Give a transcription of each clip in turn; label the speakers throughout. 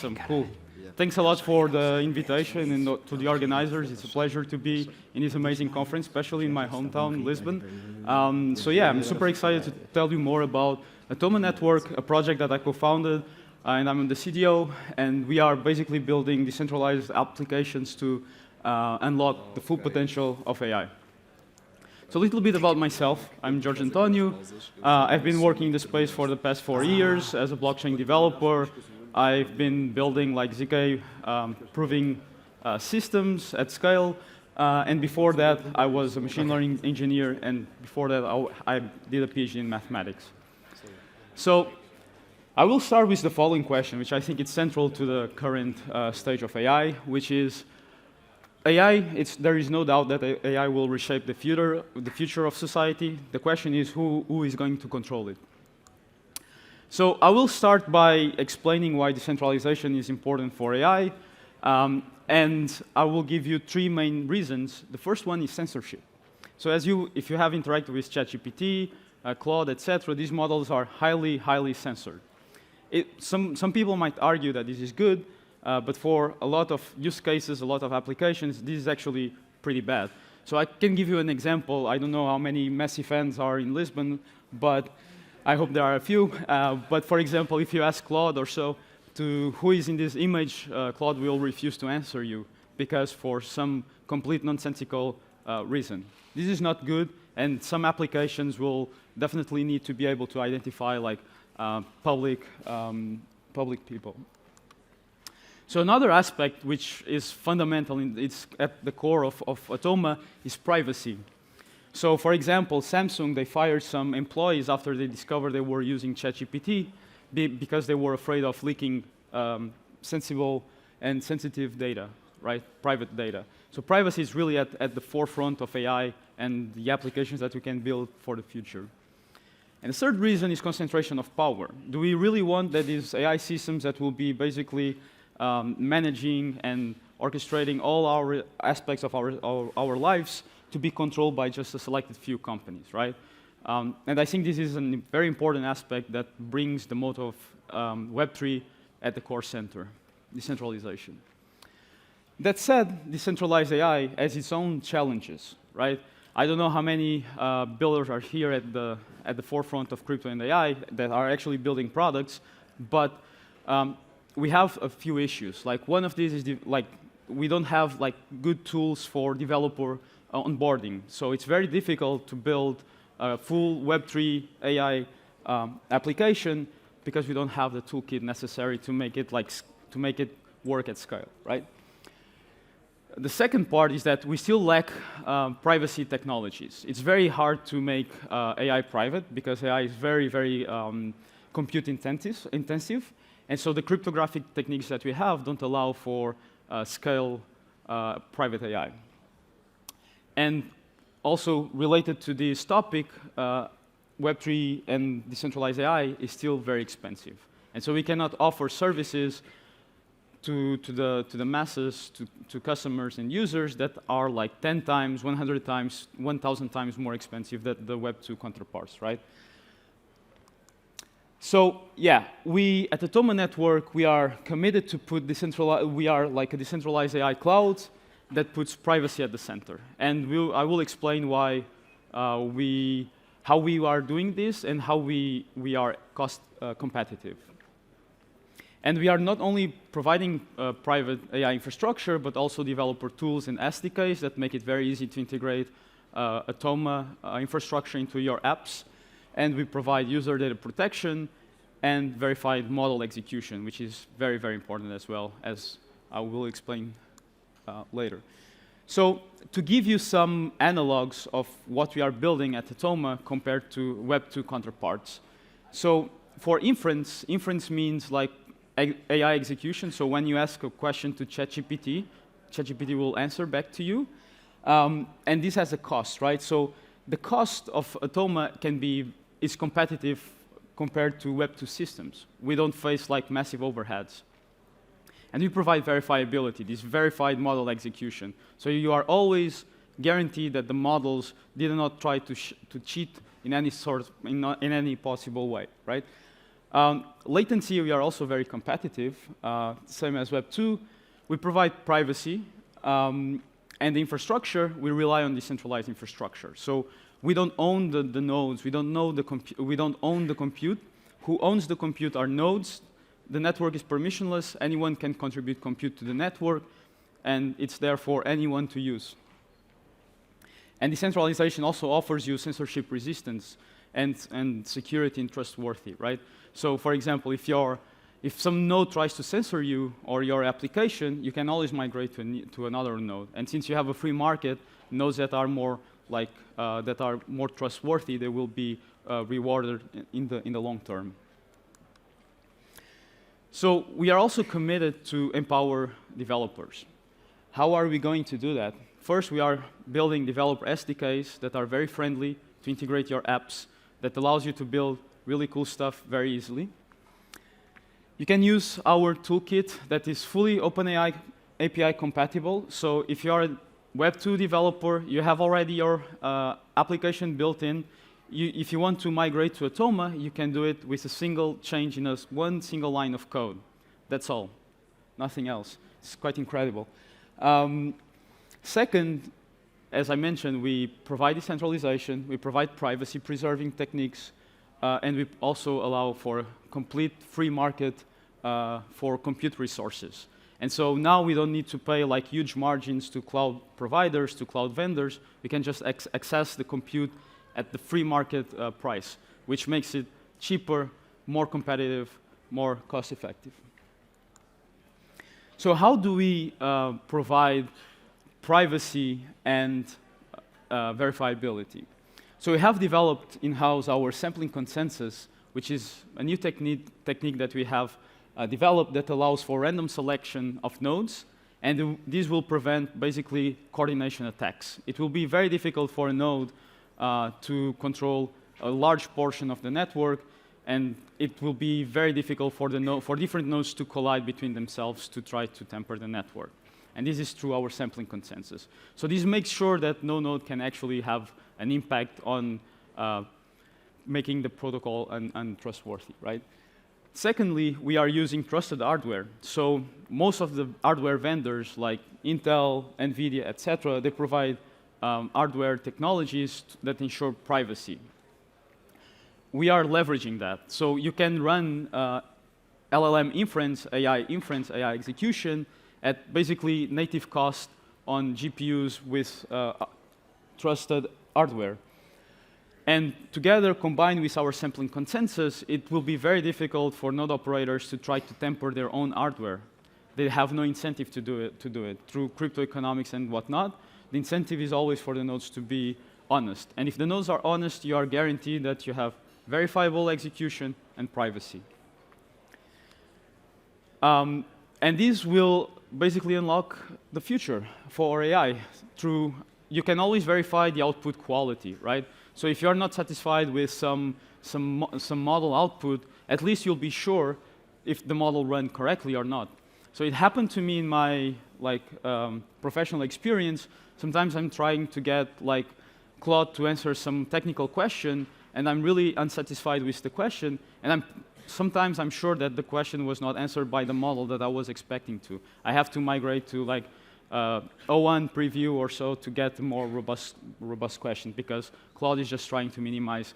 Speaker 1: Awesome, cool. Thanks a lot for the invitation and to the organizers. It's a pleasure to be in this amazing conference, especially in my hometown, Lisbon. So yeah, I'm super excited to tell you more about Atoma Network, a project that I co-founded, and I'm the CTO, and we are basically building decentralized applications to unlock the full potential of AI. So a little bit about myself. I'm Jorge. I've been working in the space for the past 4 years as a blockchain developer. I've been building like ZK proving systems at scale. And before that, I was a machine learning engineer. And before that, I did a PhD in mathematics. So I will start with the following question, which I think is central to the current stage of AI, which is AI, there is no doubt that AI will reshape the future of society. The question is who is going to control it? So I will start by explaining why decentralization is important for AI, and I will give you 3 main reasons. The first one is censorship. So if you have interacted with ChatGPT, Claude, etc., these models are highly, highly censored. Some people might argue that this is good, but for a lot of use cases, a lot of applications, this is actually pretty bad. So I can give you an example. I don't know how many Messi fans are in Lisbon, but I hope there are a few. But for example, if you ask Claude or so to who is in this image, Claude will refuse to answer you because for some complete nonsensical reason. This is not good, and some applications will definitely need to be able to identify like public people. So another aspect which is fundamental, it's at the core of Atoma, is privacy. So for example, Samsung, they fired some employees after they discovered they were using ChatGPT because they were afraid of leaking sensible and sensitive data, right? Private data. So privacy is really at the forefront of AI and the applications that we can build for the future. And the third reason is concentration of power. Do we really want that these AI systems that will be basically managing and orchestrating all our aspects of our lives to be controlled by just a selected few companies, right? And I think this is a very important aspect that brings the motto of Web3 at the core center, decentralization. That said, decentralized AI has its own challenges, right? I don't know how many builders are here at the forefront of crypto and AI that are actually building products, but we have a few issues. Like one of these is we don't have like good tools for developer onboarding. So it's very difficult to build a full Web3 AI application because we don't have the toolkit necessary to make it work at scale, right? The second part is that we still lack privacy technologies. It's very hard to make AI private because AI is very, very compute intensive. And so the cryptographic techniques that we have don't allow for scale private AI. And also related to this topic, Web3 and decentralized AI is still very expensive. And so we cannot offer services to the masses, to customers and users that are like 10 times, 100 times, 1,000 times more expensive than the Web2 counterparts, right? So yeah, we at Atoma Network, we are committed to put we are like a decentralized AI cloud that puts privacy at the center. And I will explain why how we are doing this and how we are cost competitive. And we are not only providing private AI infrastructure, but also developer tools and SDKs that make it very easy to integrate Atoma infrastructure into your apps. And we provide user data protection and verified model execution, which is very, very important as well, as I will explain later. So to give you some analogs of what we are building at Atoma compared to Web2 counterparts. So for inference means like AI execution. So when you ask a question to ChatGPT, ChatGPT will answer back to you. And this has a cost, right? So the cost of Atoma is competitive compared to Web2 systems. We don't face like massive overheads. And we provide verifiability, this verified model execution. So you are always guaranteed that the models did not try to cheat in any possible way, right? Latency, we are also very competitive, same as Web 2. We provide privacy, and the infrastructure, we rely on decentralized infrastructure. So we don't own the nodes, we don't own the compute. Who owns the compute are nodes. The network is permissionless, anyone can contribute compute to the network, and it's there for anyone to use. And decentralization also offers you censorship resistance and security and trustworthy, right? So for example, if some node tries to censor you or your application, you can always migrate to another node. And since you have a free market, nodes that are more trustworthy, they will be rewarded in the long term. So we are also committed to empower developers. How are we going to do that? First, we are building developer SDKs that are very friendly to integrate your apps, that allows you to build really cool stuff very easily. You can use our toolkit that is fully OpenAI API compatible. So if you are a Web 2 developer, you have already your application built in. If you want to migrate to Atoma, you can do it with a single change in one single line of code. That's all, nothing else. It's quite incredible. Second, as I mentioned, we provide decentralization, we provide privacy-preserving techniques, and we also allow for complete free market for compute resources. And so now we don't need to pay like huge margins to cloud providers, to cloud vendors. We can just access the compute at the free market price, which makes it cheaper, more competitive, more cost-effective. So how do we provide privacy and verifiability? So we have developed in-house our sampling consensus, which is a new technique that we have developed that allows for random selection of nodes, and this will prevent basically coordination attacks. It will be very difficult for a node to control a large portion of the network, and it will be very difficult for different nodes to collide between themselves to try to tamper the network. And this is through our sampling consensus. So this makes sure that no node can actually have an impact on making the protocol untrustworthy, right? Secondly, we are using trusted hardware. So most of the hardware vendors like Intel, NVIDIA, etc., they provide hardware technologies that ensure privacy. We are leveraging that. So you can run LLM inference, AI execution at basically native cost on GPUs with trusted hardware. And together, combined with our sampling consensus, it will be very difficult for node operators to try to tamper their own hardware. They have no incentive to do it through crypto economics and whatnot. The incentive is always for the nodes to be honest. And if the nodes are honest, you are guaranteed that you have verifiable execution and privacy. And this will basically unlock the future for AI through, you can always verify the output quality, right? So if you're not satisfied with some model output, at least you'll be sure if the model ran correctly or not. So it happened to me in my professional experience. Sometimes I'm trying to get Claude to answer some technical question, and I'm really unsatisfied with the question, and sometimes I'm sure that the question was not answered by the model that I was expecting to. I have to migrate to O1 preview or so to get a more robust question, because Claude is just trying to minimize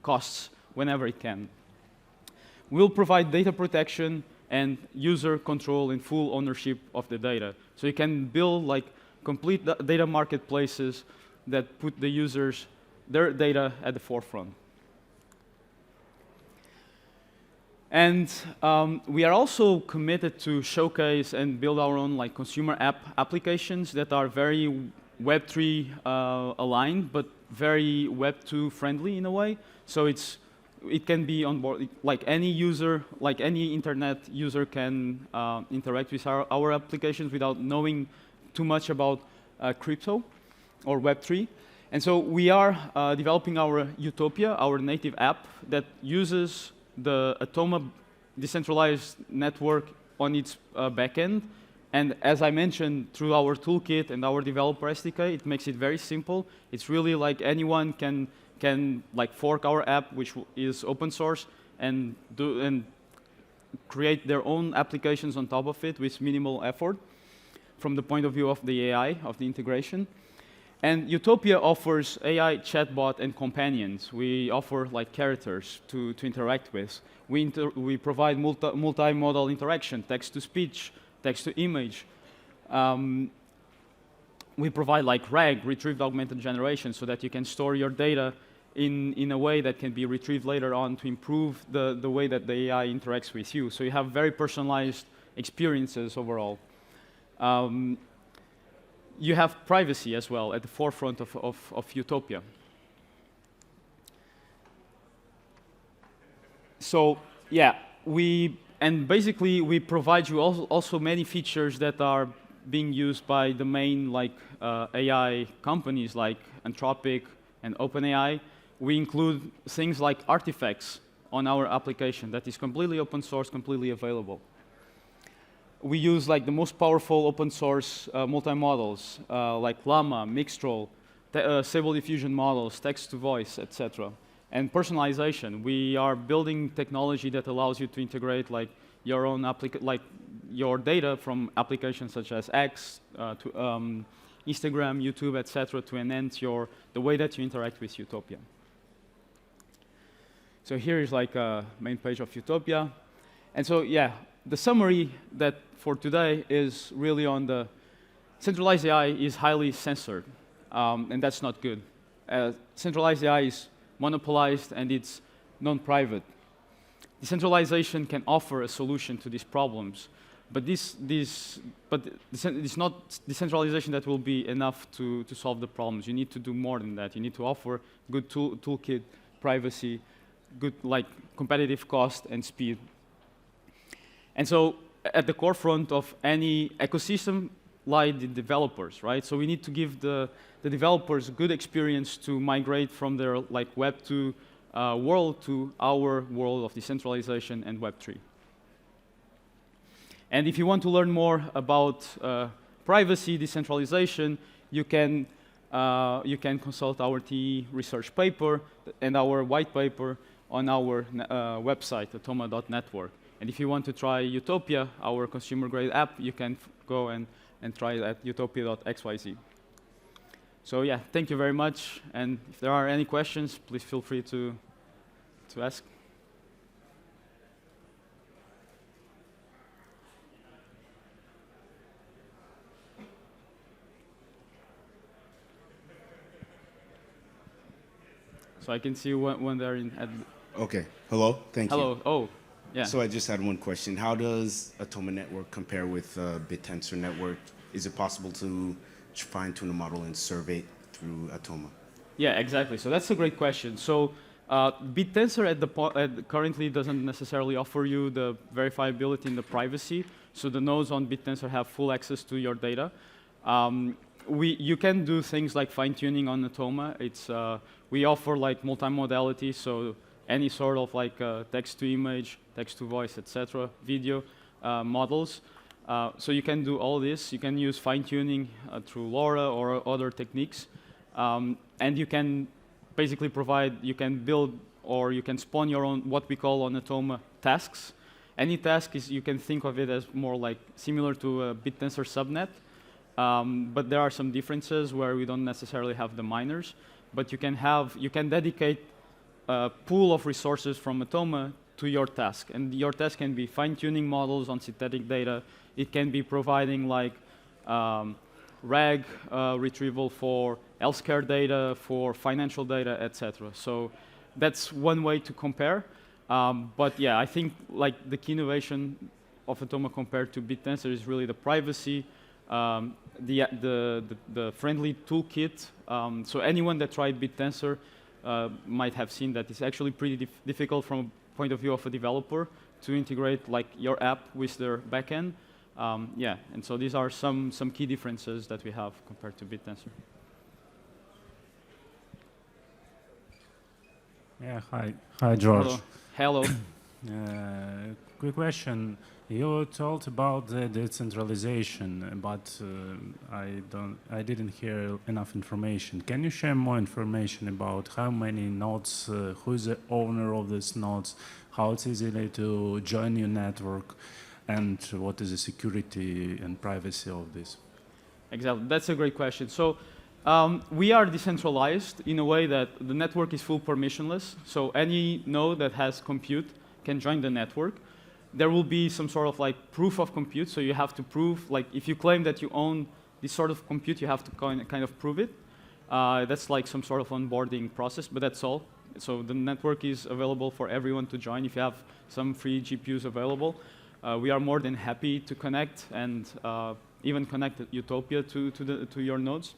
Speaker 1: costs whenever it can. We'll provide data protection and user control and full ownership of the data. So you can build complete data marketplaces that put the users, their data at the forefront. And we are also committed to showcase and build our own consumer applications that are very Web3 aligned, but very Web2 friendly in a way. So it can be on board, any user, any internet user can interact with our applications without knowing too much about crypto or Web3. And so we are developing our Utopia, our native app that uses the Atoma decentralized network on its backend. And as I mentioned, through our toolkit and our developer SDK, it makes it very simple. It's really anyone can fork our app, which is open source, and create their own applications on top of it with minimal effort from the point of view of the AI, of the integration. And Utopia offers AI chatbot and companions. We offer like characters to interact with. We provide multimodal interaction, text-to-speech, text-to-image. We provide like RAG, retrieved augmented generation, so that you can store your data in a way that can be retrieved later on to improve the way that the AI interacts with you. So you have very personalized experiences overall. You have privacy as well at the forefront of Utopia. So yeah, basically we provide you also many features that are being used by the main like AI companies like Anthropic and OpenAI. We include things like artifacts on our application that is completely open source, completely available. We use like the most powerful open source multimodals like Llama, Mixtral, Stable Diffusion models, text to voice, etc. And personalization. We are building technology that allows you to integrate like your own your data from applications such as X to Instagram, YouTube, etc. to enhance the way that you interact with Utopia. So here is like a main page of Utopia. And so yeah, the summary that for today is really on the centralized AI is highly censored, and that's not good. Centralized AI is monopolized and it's non-private. Decentralization can offer a solution to these problems, but it's not decentralization that will be enough to solve the problems. You need to do more than that. You need to offer good toolkit, privacy, good like competitive cost and speed. And so at the core front of any ecosystem lie the developers, right? So we need to give the developers a good experience to migrate from their like Web 2 world to our world of decentralization and Web 3. And if you want to learn more about privacy, decentralization, you can consult our TE research paper and our white paper on our website, Atoma.network. And if you want to try Utopia, our consumer-grade app, you can go and try it at utopia.xyz. So yeah, thank you very much. And if there are any questions, please feel free to ask. So I can see when they're in.
Speaker 2: Okay. Hello. Thank you.
Speaker 1: Hello. Oh, yeah.
Speaker 2: So I just had one question. How does Atoma Network compare with BitTensor Network? Is it possible to fine-tune a model and survey through Atoma?
Speaker 1: Yeah, exactly. So that's a great question. So BitTensor currently doesn't necessarily offer you the verifiability and the privacy. So the nodes on BitTensor have full access to your data. You can do things like fine-tuning on Atoma. We offer like multimodality, so any sort of like text-to-image, text-to-voice, etc., video models. So you can do all this. You can use fine-tuning through LoRa or other techniques. And you can basically you can build or you can spawn your own, what we call on Atoma, tasks. Any task you can think of it as more like similar to a BitTensor subnet. But there are some differences where we don't necessarily have the miners. But you can dedicate a pool of resources from Atoma to your task. And your task can be fine-tuning models on synthetic data. It can be providing like RAG retrieval for healthcare data, for financial data, etc. So that's one way to compare. But yeah, I think like the key innovation of Atoma compared to BitTensor is really the privacy, the friendly toolkit. So anyone that tried BitTensor might have seen that it's actually pretty difficult from a point of view of a developer to integrate like your app with their backend. Yeah, and so these are some key differences that we have compared to BitTensor.
Speaker 3: Yeah, hi George.
Speaker 1: Hello.
Speaker 3: Quick question. You told about the decentralization, but I didn't hear enough information. Can you share more information about how many nodes, who is the owner of these nodes, how it's easy to join your network, and what is the security and privacy of this?
Speaker 1: Exactly, that's a great question. So we are decentralized in a way that the network is full permissionless. So any node that has compute can join the network. There will be some sort of like proof of compute. So you have to prove, like if you claim that you own this sort of compute, you have to kind of prove it. That's like some sort of onboarding process, but that's all. So the network is available for everyone to join. If you have some free GPUs available, we are more than happy to connect and even connect Utopia to your nodes.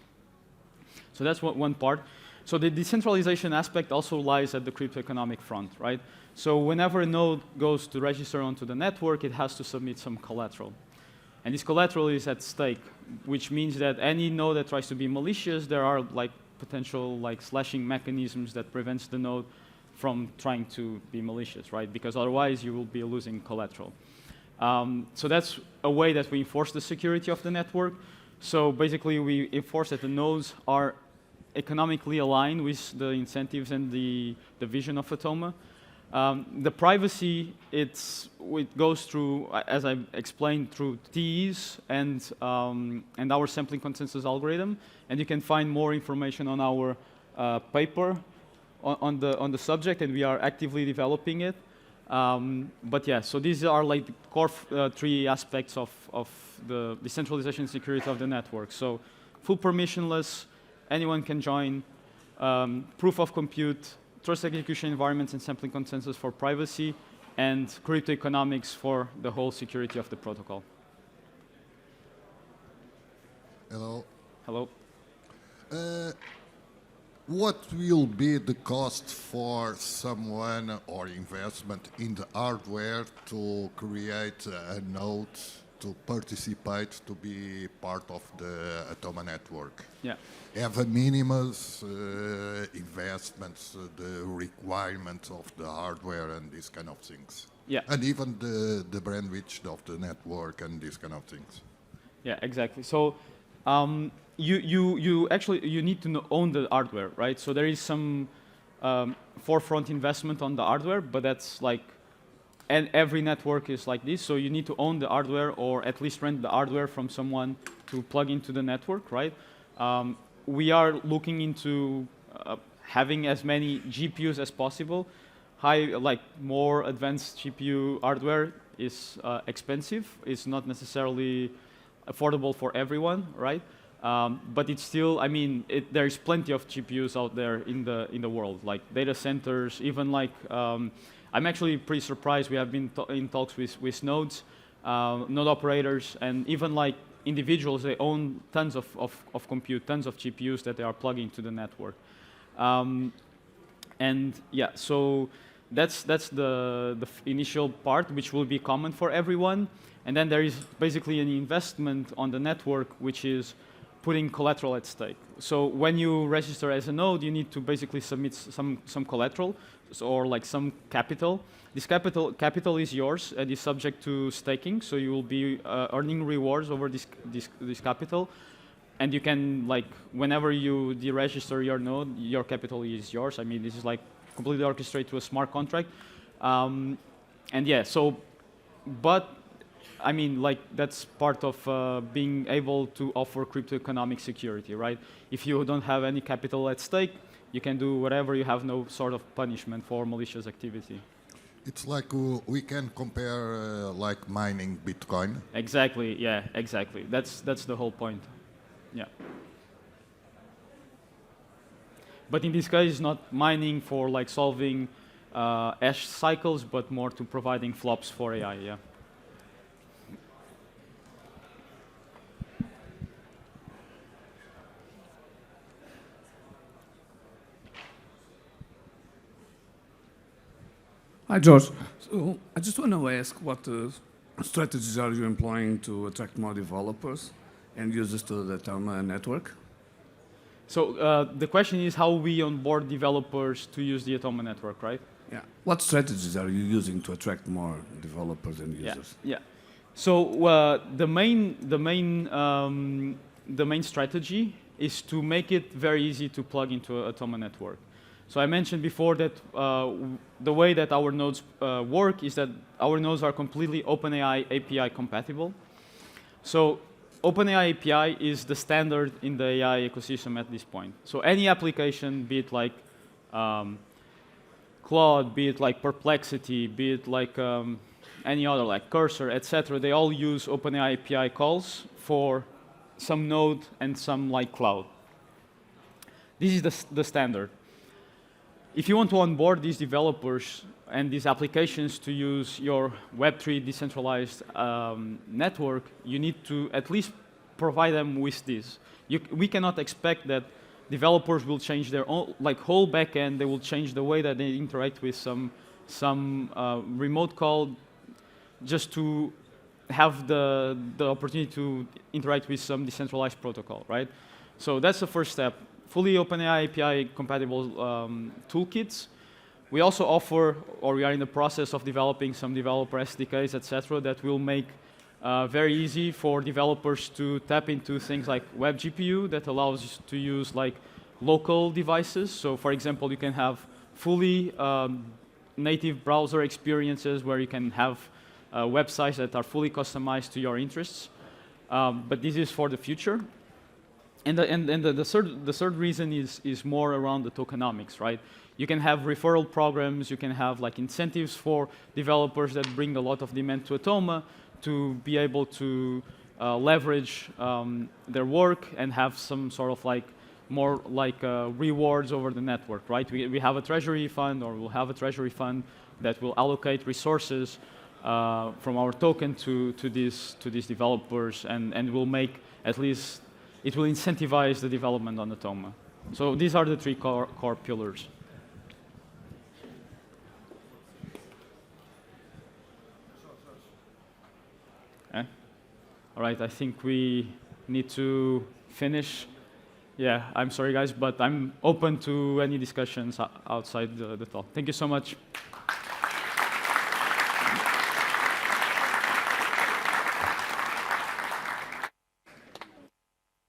Speaker 1: So that's one part. So the decentralization aspect also lies at the crypto economic front, right? So whenever a node goes to register onto the network, it has to submit some collateral. And this collateral is at stake, which means that any node that tries to be malicious, there are like potential like slashing mechanisms that prevents the node from trying to be malicious, right? Because otherwise you will be losing collateral. So that's a way that we enforce the security of the network. So basically we enforce that the nodes are economically aligned with the incentives and the vision of Atoma. The privacy, it goes through, as I explained, through TEs and our sampling consensus algorithm. And you can find more information on our paper on the subject, and we are actively developing it. But yeah, so these are like the core three aspects of the decentralization and security of the network. So full permissionless, anyone can join, proof of compute, trust execution environments and sampling consensus for privacy, and crypto economics for the whole security of the protocol.
Speaker 4: Hello.
Speaker 1: Hello.
Speaker 4: What will be the cost for someone or investment in the hardware to create a node to participate, to be part of the Atoma network?
Speaker 1: Yeah.
Speaker 4: Have a minimum investments, the requirements of the hardware and these kind of things.
Speaker 1: Yeah.
Speaker 4: And even the bandwidth of the network and these kind of things.
Speaker 1: Yeah, exactly. So you actually need to own the hardware, right? So there is some forefront investment on the hardware, but that's like, and every network is like this. So you need to own the hardware or at least rent the hardware from someone to plug into the network, right? We are looking into having as many GPUs as possible. More advanced GPU hardware is expensive. It's not necessarily affordable for everyone, right? But it's still, I mean, there is plenty of GPUs out there in the world, like data centers, even like, I'm actually pretty surprised. We have been in talks with nodes, node operators, and even like individuals, they own tons of compute, tons of GPUs that they are plugging to the network. And yeah, so that's the initial part, which will be common for everyone. And then there is basically an investment on the network, which is putting collateral at stake. So when you register as a node, you need to basically submit some collateral, or like some capital. This capital is yours and is subject to staking, so you will be earning rewards over this capital. And you can, like, whenever you deregister your node, your capital is yours. I mean, this is like completely orchestrated to a smart contract. And yeah, so, but I mean, like, that's part of being able to offer crypto economic security, right? If you don't have any capital at stake, you can do whatever, you have no sort of punishment for malicious activity.
Speaker 4: It's like we can compare like mining Bitcoin.
Speaker 1: Exactly, yeah, exactly. That's the whole point, yeah. But in this case, not mining for like solving hash cycles, but more to providing flops for AI, yeah.
Speaker 5: Hi, George. So I just want to ask what strategies are you employing to attract more developers and users to the Atoma network?
Speaker 1: So the question is how we onboard developers to use the Atoma network, right?
Speaker 5: Yeah. What strategies are you using to attract more developers and users?
Speaker 1: Yeah. So the main strategy is to make it very easy to plug into Atoma Network. So I mentioned before that the way that our nodes work is that our nodes are completely OpenAI API compatible. So OpenAI API is the standard in the AI ecosystem at this point. So any application, be it like Claude, be it like Perplexity, be it like any other like Cursor, etc., they all use OpenAI API calls for some node and some like cloud. This is the standard. If you want to onboard these developers and these applications to use your Web3 decentralized network, you need to at least provide them with this. We cannot expect that developers will change their own, like whole backend. They will change the way that they interact with some remote call just to have the opportunity to interact with some decentralized protocol, right? So that's the first step. Fully OpenAI API compatible toolkits. We also offer, or we are in the process of developing some developer SDKs, etc., that will make very easy for developers to tap into things like WebGPU that allows you to use like local devices. So for example, you can have fully native browser experiences where you can have websites that are fully customized to your interests. But this is for the future. And the third reason is more around the tokenomics, right? You can have referral programs, you can have like incentives for developers that bring a lot of demand to Atoma to be able to leverage their work and have some sort of like more like rewards over the network, right? We have a treasury fund, or we'll have a treasury fund that will allocate resources from our token to these developers, and will make at least, it will incentivize the development on Atoma. So these are the three core pillars. All right, I think we need to finish. Yeah, I'm sorry guys, but I'm open to any discussions outside the talk. Thank you so much.